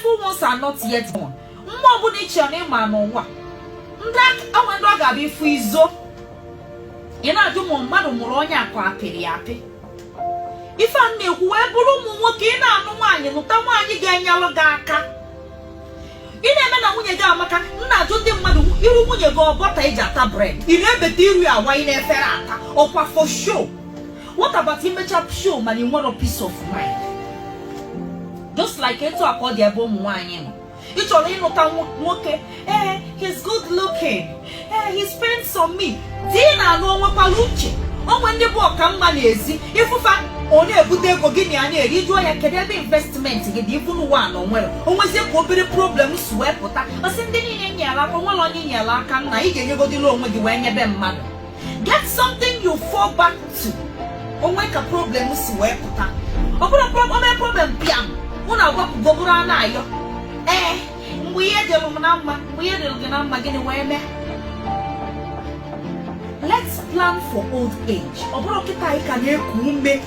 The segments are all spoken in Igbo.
evil ones are not yet born. Mmobu ni chane manowa. Ndak awendo ga bi fu izo. Ina ju mo mmadu muru onya akwa apiri api. Ifa na-ekwu wee bụrụ ụmụ nwoke ị na-anụ nwaanyị nụta nwaanyị ga-enyalụ gị aka. Ị na-eme na nwunye gị amaka, nna ajụ ndị mmadụ iru nwunye gị ọgọta eji ata bread. Ị na-ebete iru awa ị na-efere ata ọkwa for show. What about imecha show mana ị nwere peace of mind? Just like etu akọ dị ebe ụmụ nwaanyị nọ. Ị chọrọ ịnụta nwoke, he's good looking, he spends on me. Di na-anụ onwekwala uche. Onwe ndị bụ ọka mma n'ezi ifufa ọ na-ebute ego gị na anya eri jụọ ya kedu ebe investment gị dị ifu n'ụwa na onwere onwezie ka obere problem si wee pụta ọsị ndị niile nyere aka nwere onye nyere aka nna ị ga-enyegodila onwe gị wee nyebe mmadụ. Get something you fall back to. Onwe ka problem si wee pụta ọ bụrụ problem piam ụnụ agwapụgo bụrụ a na-ayọ mgbe ihe dịrụ m na mma mgbe ihe dịrụ gị na mma gịnị wee mee. Let's plan for old age. Oboro kita anyị ka na-eku ume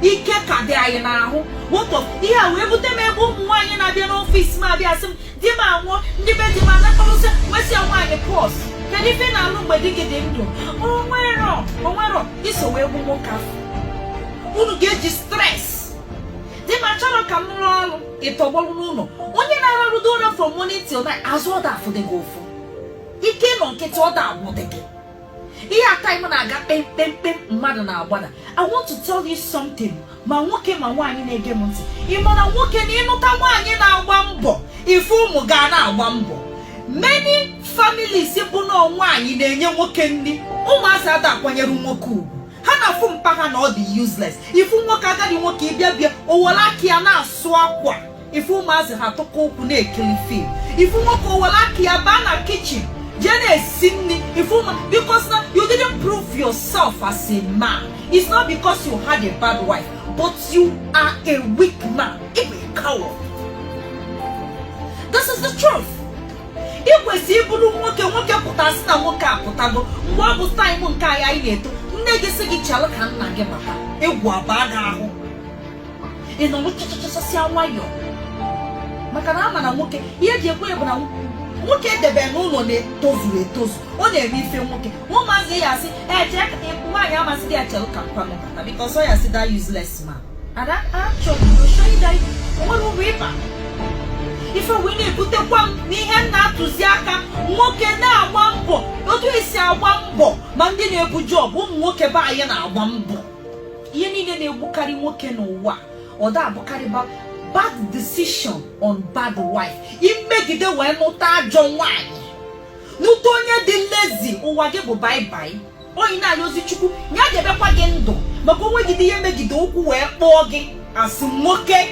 ike ka dị anyị n'ahụ. What of ihe a wee bute m ebe ụmụ nwaanyị na-abịa n'ọfịs m abịa sị m di m anwụọ ndị be di m anakọrọsị nwesị nwaanyị pọs kedu ife na-alụ mgbe di gị dị ndụ onwero iso wee gbu nwoke afọ. Unu ga-eji stress di m achọrọ ka m rụọ ọrụ ịtọgbọrụ n'ụlọ onye na-arụdo ụra from morning till night azụ ọda afụ dị gị ụfụ ike nọ nkịtị ọda agwụ dị gị. Ihe time na-aga pem mmadụ na-agbada. I want to tell you something. Ma nwoke ma nwaanyị na-ege m ntị. Ị mara nwoke na ịnụta nwaanyị na-agba mbọ ife ụmụ ga na-agba mbọ. Many families bụ na nwaanyị na-enye nwoke nri ụmụazị ada akwanyere nwoke ugwu. Ha na-afụ mpa ha na ọ dị useless. Ifu nwoke agadi nwoke ịbịa owere aka ya na-asụ akwa. Ifu ụmụazị ha tụkọ ụkwụ na-ekiri film. Ifu nwoke owere aka ya baa na kitchen. Because now you didn't prove yourself as a man. It's not because you had a bad wife, but you are a weak man, even a coward. This is the truth. If we see people nwoke pụta sị na nwoke apụtago mgbe ọ bụ time nke anyị na-eto nne gị sị gị chalụ ka nna gị maka egwu abaa gị ahụ. Ị nọ n'ụchachachasịa nwayọọ maka na ama na nwoke ihe ji ekwe bụ na nwoke edebe n'ụlọ na-etozuru etozu ọ na-eme ife nwoke ụmụazị ya asị nwaanyị amasị dị ya chelụ ka mkpanụ kata because ọ ya sị that useless man ada achọghị to show you that nwere uru ịba ife wee na-ebutekwa m n'ihe na-atụzi aka nwoke na-agba mbọ otu esi agba mbọ ma ndị na-ebu job ụmụ nwoke be anyị na-agba mbọ. Ihe niile na-egbukarị nwoke n'ụwa ọ da abụkarị bad decision on bad wife. Imegide wee nụta ajọ nwaanyị nụta onye dị lazy ụwa gị bụ bye bye. Onye na-ayọzi Chukwu ya debekwa gị ndụ maka onwegide ihe megide ụkwụ wee kpọọ gị asị nwoke.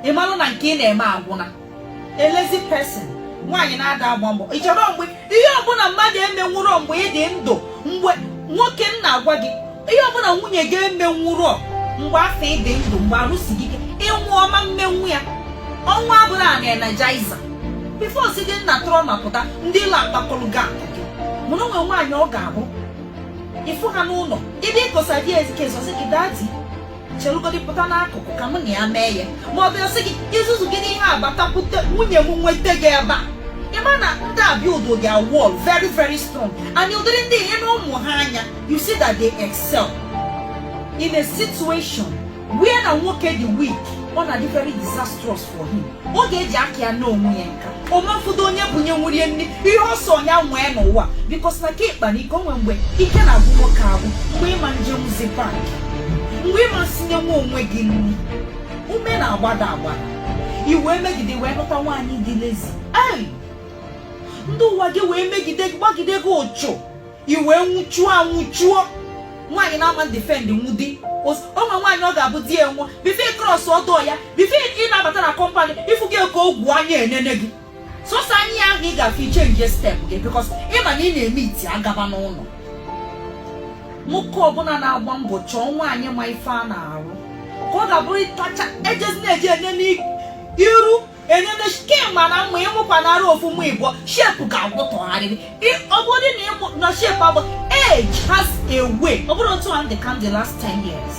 Ịmalụ na nke ị na-eme agwụna a lazy person nwaanyị na-ada agba mbọ. Ị chọrọ mgbe ihe ọbụla mmadụ emenwụrọ mgbe ị dị ndụ mgbe nwoke m na-agwa gị ihe ọbụla nwunye gị emenwụrọ mgbe afọ ị dị ndụ mgbe arụsi gị ịnwụ ọma mmenwu ya ọnwa abụrụ a na-energizer before si gị nna tọrọ ma pụta ndị ụlọ akpakọrọ gị akụ gị mụrụ nwe nwaanyị ọ ga-abụ ịfụ ha n'ụlọ ịdị ịkọsa di ezike zọsị gị dadi chelugodi pụta n'akụkụ ka mụ na ya mee ya ma ọ bịa sị gị izuzu gị n'ihe agbatakwute nwunye m nweta gị ebe a ịma na ndị abịa udo gị wall very very strong and ụdịrị ndị ihe na ụmụ ha anya you see that they excel in a situation where na nwoke dị weak ọ na-adị very disastrous for him. Ọ ga-eji aka ya na onwe ya nka ọ mafudo onye bunye nwurie nri ihe ọsọ ọnya nwee n'ụwa because na ka ịkpa n'ike onwe mgbe ike na-agwụ nwoke agwụ mgbe ịma njem zi bank mgbe ịma sinye nwa onwe gị nri ume na-agbada agbada iwee megide wee nụta nwaanyị dị lazy ndị ụwa gị wee megide gbagide gị ụchụ iwee nwụchuo nwaanyị na-ama defend nwudi ọma nwaanyị ọ ga-abụ di enwe bife cross ọdọ ya bife ị na-abata na company ifu gị ka ogwu anya enene gị sọsọ anya ahụ ị ga-afụ change step gị because ịma na ị na-eme iti agaba n'ụlọ. Nwoke ọbụla na-agba mbọ chọọ nwaanyị ma ife a na-arụ ka ọ ga-abụrụ ịtacha ejezi na-eji enene iru enene skin mana mma ịmụkwa na arụ ofu mụ igbo shape ga-agwụtọgharịrị ọ bụrụ na ịmụ na shape abụ age has a way ọ bụrụ otu a dị ka the last 10 years